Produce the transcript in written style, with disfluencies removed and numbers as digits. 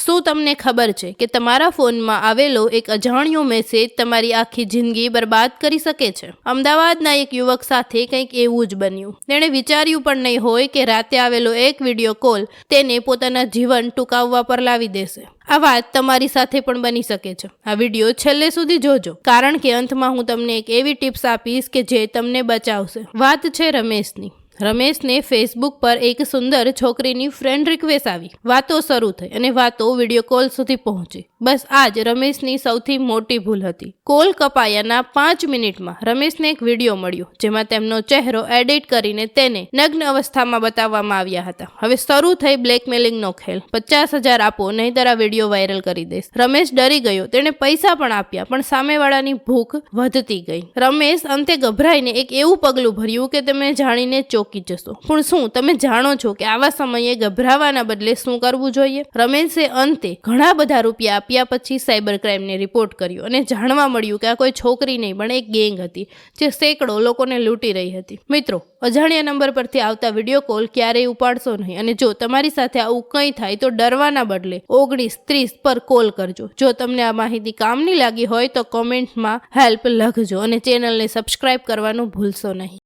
શું તમને ખબર છે કે તમારા ફોનમાં આવેલો એક અજાણ્યો મેસેજ તમારી આખી જિંદગી બરબાદ કરી શકે છે? અમદાવાદના એક યુવક સાથે કંઈક એવું જ બન્યું. તેણે વિચાર્યું પણ નહીં હોય કે રાતે આવેલો એક વિડીયો કોલ તેને પોતાના જીવન ટૂંકાવવા પર લાવી દેશે. આ વાત તમારી સાથે પણ બની શકે છે. આ વિડીયો છેલ્લે સુધી જોજો, કારણ કે અંતમાં હું તમને એક એવી ટિપ્સ આપીશ કે જે તમને બચાવશે. વાત છે રમેશની. રમેશને ફેસબુક પર એક સુંદર છોકરીની ફ્રેન્ડ રિક્વેસ્ટ આવી. વાતો શરૂ થઈ અને વાતો વિડીયો કોલ સુધી પહોંચી. બસ આ જ રમેશની સૌથી મોટી ભૂલ હતી. કોલ કપાયાના 5 મિનિટમાં રમેશને એક વિડીયો મળ્યો જેમાં તેમનો ચહેરો એડિટ કરીને તેને નગ્ન અવસ્થામાં બતાવવામાં આવ્યા હતા. હવે શરૂ થઈ બ્લેકમેલિંગનો ખેલ. 50,000 આપો નહીંતર આ વિડીયો વાયરલ કરી દઈશ. રમેશ ડરી ગયો. તેણે પૈસા પણ આપ્યા, પણ સામેવાળાની ભૂખ વધતી ગઈ. રમેશ અંતે ગભરાઈને એક એવું પગલું ભર્યું કે તમે જાણીને ચોંકી જશો. પણ શું તમે જાણો છો કે આવા સમયે ગભરાવાના બદલે શું કરવું જોઈએ? રમેશે અંતે ઘણા બધા રૂપિયા આપ્યા પછી સાયબર ક્રાઇમને રિપોર્ટ કર્યો અને જાણવા મળ્યું કે આ કોઈ છોકરી નહીં પણ એક ગેંગ હતી જે સેંકડો લોકોને લૂંટી રહી હતી. મિત્રો, અજાણ્યા નંબર પરથી આવતા વિડીયો કોલ ક્યારેય ઉપાડશો નહીં. અને જો તમારી સાથે આવું કંઈ થાય તો ડરવાના બદલે 1930 પર કોલ કરજો. જો તમને આ માહિતી કામની લાગી હોય તો કોમેન્ટમાં હેલ્પ લખજો અને ચેનલને સબસ્ક્રાઇબ કરવાનું ભૂલશો નહીં.